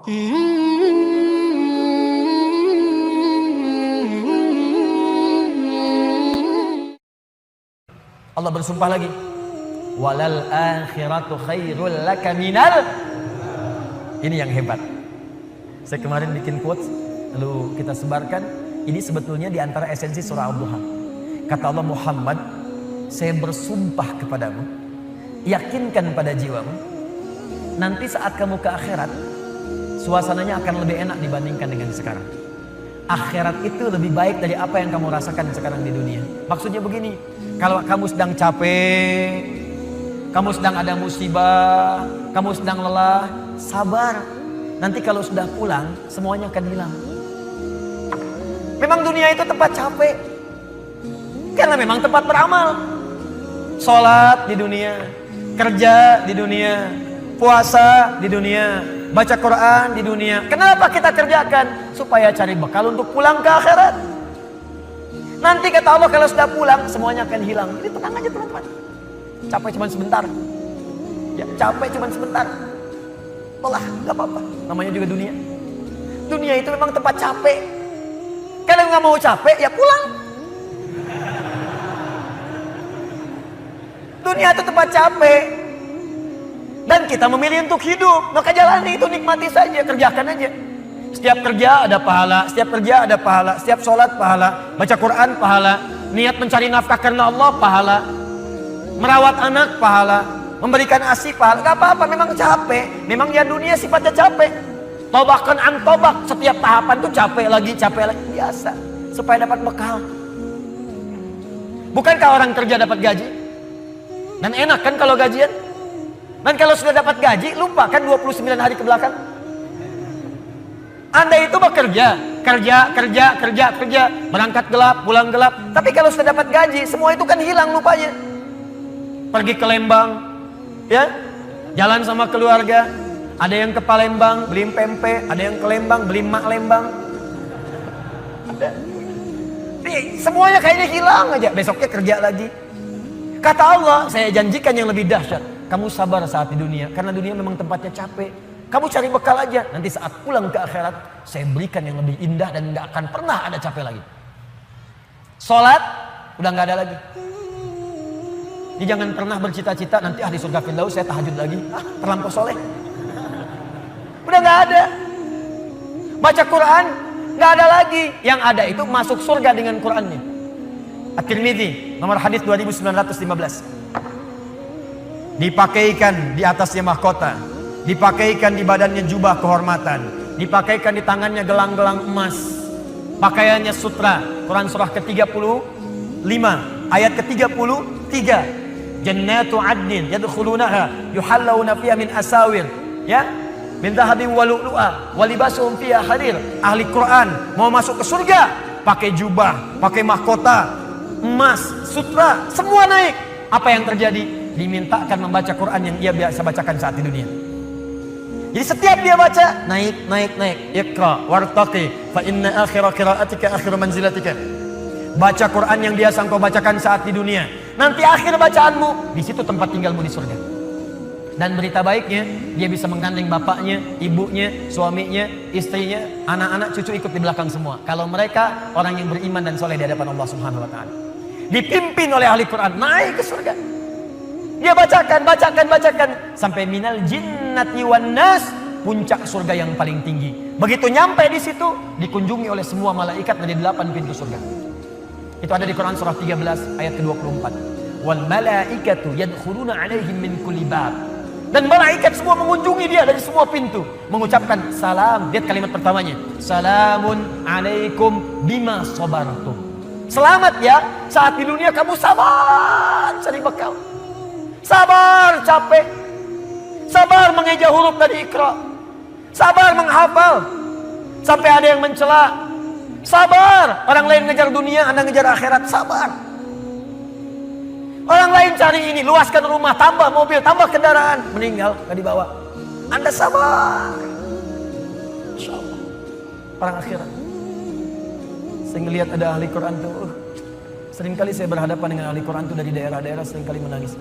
Allah bersumpah lagi, walal akhiratu khairul laka minal. Ini yang hebat. Saya kemarin bikin quotes, lalu kita sebarkan. Ini sebetulnya di antara esensi surah Al-Duha. Kata Allah, Muhammad, saya bersumpah kepadamu, yakinkan pada jiwamu, nanti saat kamu ke akhirat, suasananya akan lebih enak dibandingkan dengan sekarang. Akhirat itu lebih baik dari apa yang kamu rasakan sekarang di dunia. Maksudnya begini, kalau kamu sedang capek, kamu sedang ada musibah, kamu sedang lelah, sabar. Nanti kalau sudah pulang, semuanya akan hilang. Memang dunia itu tempat capek, karena memang tempat beramal. Sholat di dunia, kerja di dunia, puasa di dunia, baca Quran di dunia. Kenapa kita kerjakan? Supaya cari bekal untuk pulang ke akhirat. Nanti kata Allah, kalau sudah pulang semuanya akan hilang. Jadi tenang aja teman-teman. Capek cuma sebentar. Ya, capek cuma sebentar. Lelah, gak apa-apa. Namanya juga dunia. Dunia itu memang tempat capek. Kalau nggak mau capek, ya pulang. Dunia itu tempat capek. Dan kita memilih untuk hidup. Maka jalani itu, nikmati saja, kerjakan aja. Setiap kerja ada pahala, setiap kerja ada pahala, setiap sholat pahala, baca Quran pahala, niat mencari nafkah karena Allah pahala, merawat anak pahala, memberikan ASI pahala. Gak apa-apa, memang capek. Memang ya dunia sifatnya capek. Tobakkan an tobak, setiap tahapan tuh capek lagi, biasa. Supaya dapat bekal. Bukankah orang kerja dapat gaji? Dan enak kan kalau gajian? Dan kalau sudah dapat gaji, lupa kan 29 hari ke belakang? Anda itu bekerja, kerja, berangkat gelap, pulang gelap. Tapi kalau sudah dapat gaji, semua itu kan hilang lupanya. Pergi ke Lembang, ya, jalan sama keluarga. Ada yang ke Palembang beli pempek, ada yang ke Lembang beli mak Lembang. Ada. Semuanya kayaknya hilang aja. Besoknya kerja lagi. Kata Allah, saya janjikan yang lebih dahsyat. Kamu sabar saat di dunia, karena dunia memang tempatnya capek. Kamu cari bekal aja. Nanti saat pulang ke akhirat, saya berikan yang lebih indah dan nggak akan pernah ada capek lagi. Sholat udah nggak ada lagi. Jadi jangan pernah bercita-cita nanti di surga Firdaus saya tahajud lagi. Terlampau soleh. Udah nggak ada. Baca Quran nggak ada lagi. Yang ada itu masuk surga dengan Qurannya. At-Tirmidzi nomor hadis 2915. Dipakaikan di atasnya mahkota, dipakaikan di badannya jubah kehormatan, dipakaikan di tangannya gelang-gelang emas, pakaiannya sutra. Quran surah ke-35 ayat ke-33. Jannatu adnin yadkhulunaha yuhallawna fiha min asawir, ya, min dhahabin wa lu'lu'a wa libasuhum fiha harir. Ahli Quran mau masuk ke surga pakai jubah, pakai mahkota, emas, sutra, semua naik. Apa yang terjadi? Dimintakan membaca Quran yang ia biasa bacakan saat di dunia. Jadi setiap dia baca, naik. Iqra wartaqi fa inna akhira qiraatika akhiru manzilatika. Baca Quran yang biasa engkau bacakan saat di dunia. Nanti akhir bacaanmu, di situ tempat tinggalmu di surga. Dan berita baiknya, dia bisa menggandeng bapaknya, ibunya, suaminya, istrinya, anak-anak, cucu ikut di belakang semua. Kalau mereka orang yang beriman dan soleh di hadapan Allah Subhanahu wa taala. Dipimpin oleh ahli Quran, naik ke surga. Dia bacakan sampai minal jinnati wan nas, puncak surga yang paling tinggi. Begitu nyampe di situ, dikunjungi oleh semua malaikat dari 8 pintu surga. Itu ada di Quran surah 13 ayat ke-24. Wal malaikatu yadkhuluna alaihim min kulli bab. Dan malaikat semua mengunjungi dia dari semua pintu, mengucapkan salam. Lihat kalimat pertamanya, salamun alaikum bima sabartum. Selamat ya, saat di dunia kamu sabar cari bekal. Sabar capek, sabar mengeja huruf dari Iqra, sabar menghafal sampai ada yang mencela, sabar orang lain ngejar dunia, Anda ngejar akhirat, sabar. Orang lain cari ini, luaskan rumah, tambah mobil, tambah kendaraan, meninggal gak dibawa, Anda sabar. Insya Allah orang akhirat. Saya ngelihat ada ahli Quran tuh, seringkali saya berhadapan dengan ahli Quran tuh dari daerah-daerah, seringkali menangis.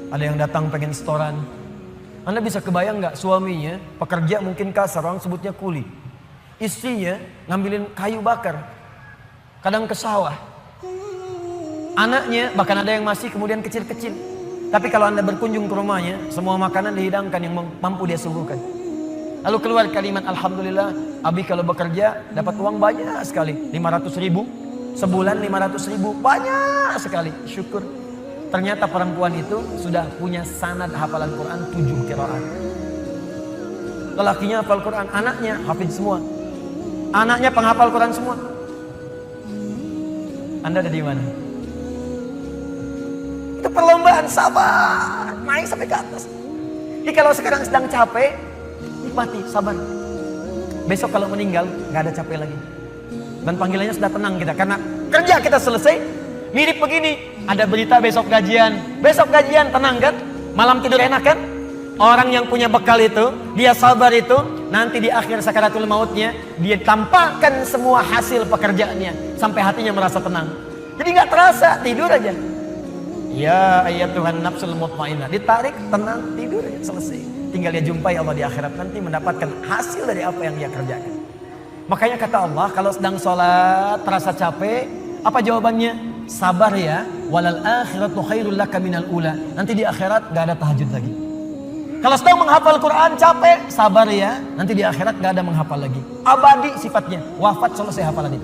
Ada yang datang pengen setoran, Anda bisa kebayang nggak suaminya pekerja mungkin kasar, orang sebutnya kuli. Istrinya ngambilin kayu bakar, kadang ke sawah. Anaknya bahkan ada yang masih kemudian kecil-kecil. Tapi kalau Anda berkunjung ke rumahnya, semua makanan dihidangkan yang mampu dia suguhkan. Lalu keluar kalimat, alhamdulillah, Abi kalau bekerja dapat uang banyak sekali, 500 ribu. Sebulan 500 ribu, banyak sekali, syukur. Ternyata perempuan itu sudah punya sanad hafalan Quran 7 qiraat. Lelakinya hafal Quran, anaknya hafid semua. Anaknya penghafal Quran semua. Anda ada di mana? Itu perlombaan, sabar, naik sampai ke atas. Jadi kalau sekarang sedang capek, nikmati, sabar. Besok kalau meninggal, gak ada capek lagi. Dan panggilannya sudah tenang kita, karena kerja kita selesai. Mirip begini, ada berita besok gajian. Besok gajian, tenang kan? Malam tidur enak kan? Orang yang punya bekal itu, dia sabar itu, nanti di akhir sakaratul mautnya, dia tampakkan semua hasil pekerjaannya. Sampai hatinya merasa tenang. Jadi gak terasa, tidur aja. Ya ayat Tuhan nafsul mutmainnah, ditarik, tenang, tidur aja, selesai. Tinggal dia jumpai Allah di akhirat nanti, mendapatkan hasil dari apa yang dia kerjakan. Makanya kata Allah, kalau sedang sholat terasa capek, apa jawabannya? Sabar ya, walal akhiratu khairul laka minal ula. Nanti di akhirat gak ada tahajud lagi. Kalau sedang menghafal Quran capek, sabar ya, nanti di akhirat gak ada menghafal lagi. Abadi sifatnya, wafat selesai hafalan itu.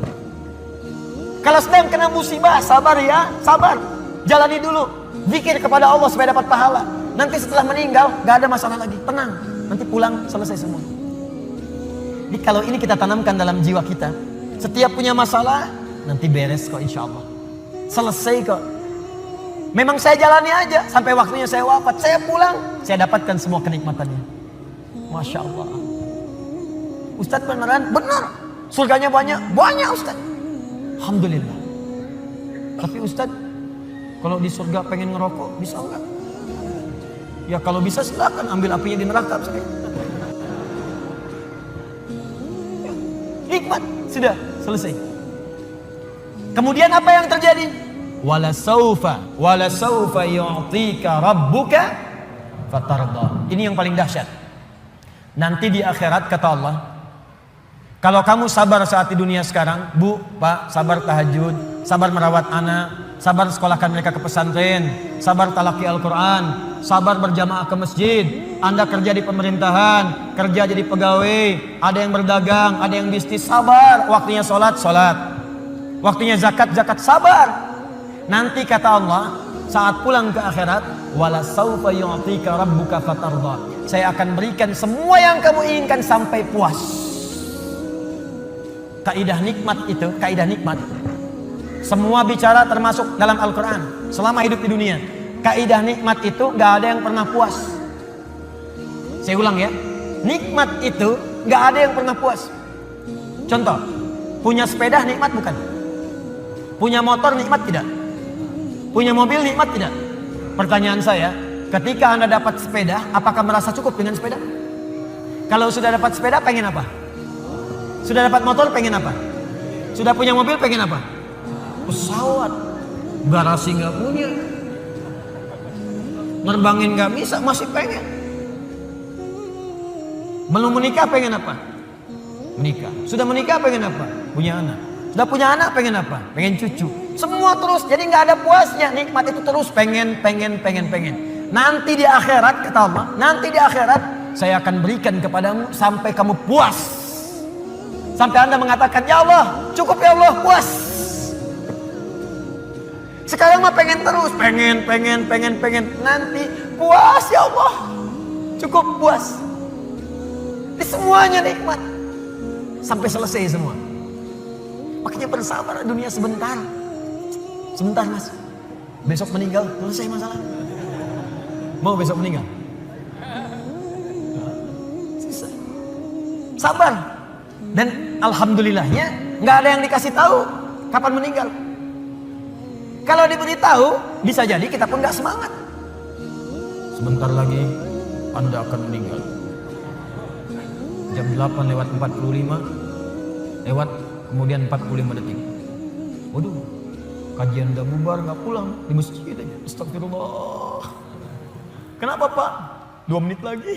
Kalau sedang kena musibah, sabar ya, sabar. Jalani dulu, zikir kepada Allah supaya dapat pahala. Nanti setelah meninggal gak ada masalah lagi, tenang. Nanti pulang selesai semua. Jadi kalau ini kita tanamkan dalam jiwa kita, setiap punya masalah nanti beres kok insya Allah. Selesai kok. Memang saya jalani aja sampai waktunya saya wafat, saya pulang, saya dapatkan semua kenikmatannya. Masya Allah. Ustadz beneran? Benar. Surganya banyak? Banyak Ustadz. Alhamdulillah. Tapi Ustadz, kalau di surga pengen ngerokok, bisa enggak? Ya kalau bisa silakan, ambil apinya di neraka. Nikmat, sudah selesai. Kemudian apa yang terjadi? Wala saufa yu'tika rabbuka fatarda. Ini yang paling dahsyat. Nanti di akhirat kata Allah, kalau kamu sabar saat di dunia sekarang, Bu, Pak, sabar tahajud, sabar merawat anak, sabar sekolahkan mereka ke pesantren, sabar talaki Al-Quran, sabar berjamaah ke masjid, Anda kerja di pemerintahan, kerja jadi pegawai, ada yang berdagang, ada yang bisnis, sabar. Waktunya sholat, waktunya zakat, sabar. Nanti kata Allah, saat pulang ke akhirat, wala saufa yu'tika rabbuka fatarda. Saya akan berikan semua yang kamu inginkan sampai puas. Kaidah nikmat itu, kaidah nikmat. Semua bicara termasuk dalam Al-Quran selama hidup di dunia. Kaidah nikmat itu gak ada yang pernah puas. Saya ulang ya, nikmat itu gak ada yang pernah puas. Contoh, punya sepeda nikmat bukan? Punya motor nikmat tidak? Punya mobil nikmat tidak? Pertanyaan saya, ketika Anda dapat sepeda, apakah merasa cukup dengan sepeda? Kalau sudah dapat sepeda, pengen apa? Sudah dapat motor, pengen apa? Sudah punya mobil, pengen apa? Pesawat. Garasi nggak punya, nerbangin nggak bisa, masih pengen. Belum menikah, pengen apa? Menikah. Sudah menikah, pengen apa? Punya anak. Sudah punya anak, pengen apa? Pengen cucu. Semua terus, jadi nggak ada puasnya. Nikmat itu terus pengen. Nanti di akhirat, kata Allah, nanti di akhirat saya akan berikan kepadamu sampai kamu puas. Sampai Anda mengatakan, ya Allah, cukup ya Allah, puas. Sekarang mah pengen terus, pengen. Nanti puas ya Allah, cukup puas. Di semuanya nikmat sampai selesai semua. Makanya bersabar, dunia sebentar. Sebentar mas, besok meninggal, selesai masalah. Mau besok meninggal? Selesai. Sabar. Dan alhamdulillahnya nggak ada yang dikasih tahu kapan meninggal. Kalau diberitahu, bisa jadi kita pun nggak semangat. Sebentar lagi Anda akan meninggal. Jam 8:45 lewat kemudian 45 detik. Waduh, kajian udah bubar, nggak pulang di masjid aja. Astagfirullah. Kenapa Pak? 2 menit lagi.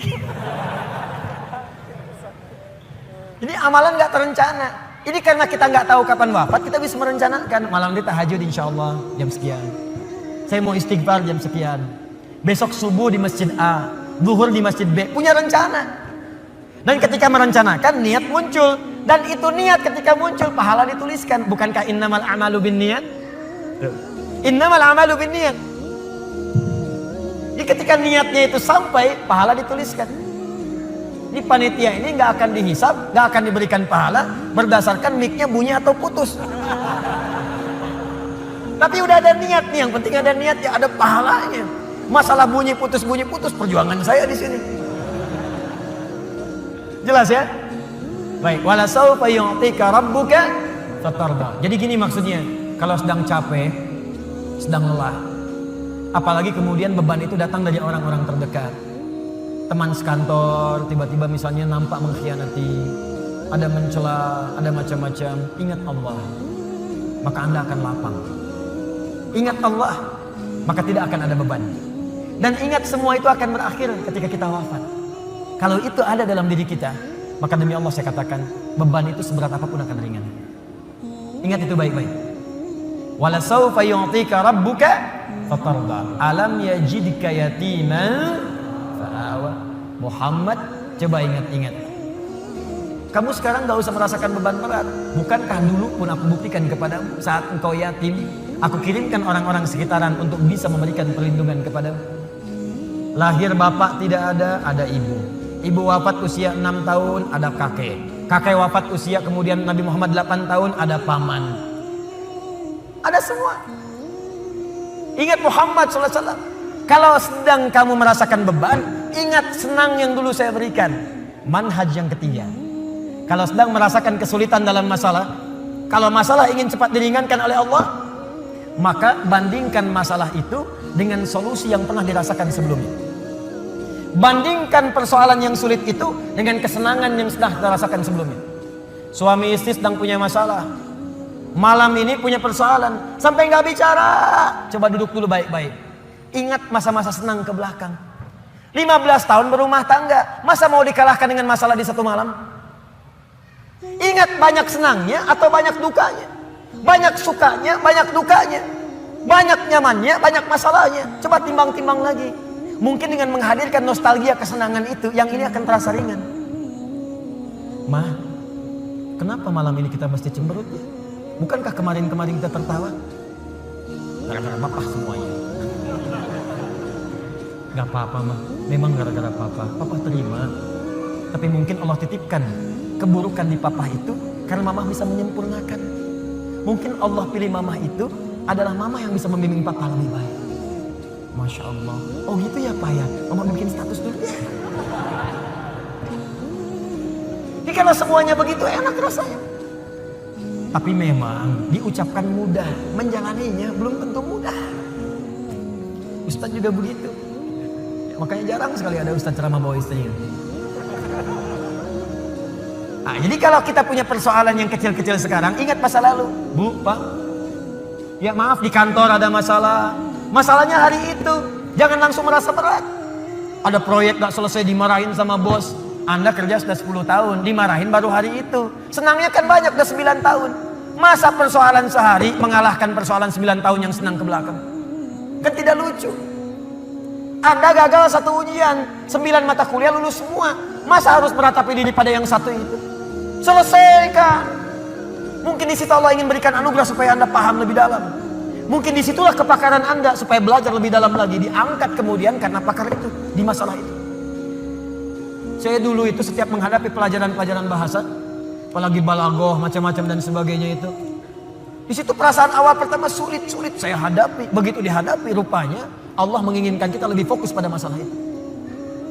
Ini amalan nggak terencana. Ini karena kita nggak tahu kapan wafat, kita bisa merencanakan. Malam ini tahajud insya Allah jam sekian. Saya mau istighfar jam sekian. Besok subuh di masjid A, zuhur di masjid B. Punya rencana. Dan ketika merencanakan, niat muncul. Dan itu niat ketika muncul, pahala dituliskan. Bukankah innamal a'malu binniyat? Innamal a'malu binniyat. Jadi ketika niatnya itu sampai, pahala dituliskan. Ini panitia ini nggak akan dihisab, nggak akan diberikan pahala berdasarkan mic-nya bunyi atau putus. Tapi udah ada niat nih, yang penting ada niat ya, ada pahalanya. Masalah bunyi putus perjuangan saya di sini. Jelas ya? Baik, wala saufa yu'tika rabbuka fatarda. Jadi gini maksudnya, kalau sedang capek, sedang lelah, apalagi kemudian beban itu datang dari orang-orang terdekat. Teman sekantor tiba-tiba misalnya nampak mengkhianati, ada mencela, ada macam-macam. Ingat Allah, maka Anda akan lapang. Ingat Allah, maka tidak akan ada beban. Dan ingat semua itu akan berakhir ketika kita wafat. Kalau itu ada dalam diri kita, maka demi Allah saya katakan, beban itu seberat apapun akan ringan. Ingat itu baik-baik. Wala saufa yu'tika rabbuka fatarda. Alam yajidka yatiman fa'awa. Muhammad, coba ingat-ingat. Kamu sekarang gak usah merasakan beban berat. Bukankah dulu pun aku buktikan kepadamu, saat engkau yatim, aku kirimkan orang-orang sekitaran untuk bisa memberikan perlindungan kepadamu. Lahir bapak tidak ada ibu. Ibu wafat usia 6 tahun, ada kakek. Kakek wafat usia kemudian Nabi Muhammad 8 tahun, ada paman. Ada semua. Ingat Muhammad SAW. Kalau sedang kamu merasakan beban, ingat senang yang dulu saya berikan. Manhaj yang ketiga. Kalau sedang merasakan kesulitan dalam masalah, kalau masalah ingin cepat diringankan oleh Allah, maka bandingkan masalah itu dengan solusi yang pernah dirasakan sebelumnya. Bandingkan persoalan yang sulit itu dengan kesenangan yang sudah dirasakan sebelumnya. Suami istri sedang punya masalah, malam ini punya persoalan, sampai nggak bicara. Coba duduk dulu baik-baik. Ingat masa-masa senang ke belakang. 15 tahun berumah tangga, masa mau dikalahkan dengan masalah di satu malam? Ingat banyak senangnya atau banyak dukanya, banyak sukanya, banyak dukanya, banyak nyamannya, banyak masalahnya. Coba timbang-timbang lagi. Mungkin dengan menghadirkan nostalgia kesenangan itu, yang ini akan terasa ringan. Ma, kenapa malam ini kita mesti cemberut ya? Bukankah kemarin-kemarin kita tertawa? Gara-gara papa semuanya. Gak apa-apa mah, memang gara-gara papa. Papa terima. Tapi mungkin Allah titipkan keburukan di papa itu karena mama bisa menyempurnakan. Mungkin Allah pilih mama itu adalah mama yang bisa membimbing papa lebih baik. Masya Allah. Oh gitu ya Pak ya, mama bikin status dulu ya. Jadi kalau semuanya begitu enak rasanya. Tapi memang diucapkan mudah, menjalaninya belum tentu mudah. Ustadz juga begitu. Makanya jarang sekali ada ustadz ceramah bawa istrinya. Nah, jadi kalau kita punya persoalan yang kecil-kecil sekarang, ingat masa lalu. Bu, Pak, ya maaf di kantor ada masalah. Masalahnya hari itu, jangan langsung merasa berat. Ada proyek gak selesai dimarahin sama bos. Anda kerja sudah 10 tahun, dimarahin baru hari itu. Senangnya kan banyak, udah 9 tahun. Masa persoalan sehari mengalahkan persoalan 9 tahun yang senang ke belakang? Kan tidak lucu. Anda gagal satu ujian, 9 mata kuliah lulus semua. Masa harus meratapi diri pada yang satu itu? Selesaikan. Mungkin di situ Allah ingin berikan anugerah supaya Anda paham lebih dalam. Mungkin disitulah kepakaran Anda supaya belajar lebih dalam lagi. Diangkat kemudian karena pakar itu, di masalah itu. Saya dulu itu setiap menghadapi pelajaran-pelajaran bahasa, apalagi balaghah, macam-macam dan sebagainya itu. Di situ perasaan awal pertama sulit-sulit saya hadapi. Begitu dihadapi rupanya Allah menginginkan kita lebih fokus pada masalah itu.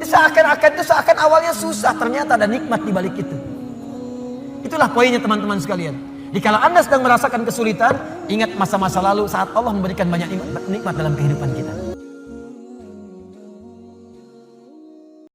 Seakan awalnya susah, ternyata ada nikmat di balik itu. Itulah poinnya teman-teman sekalian. Jadi kalau Anda sedang merasakan kesulitan, ingat masa-masa lalu saat Allah memberikan banyak nikmat dalam kehidupan kita.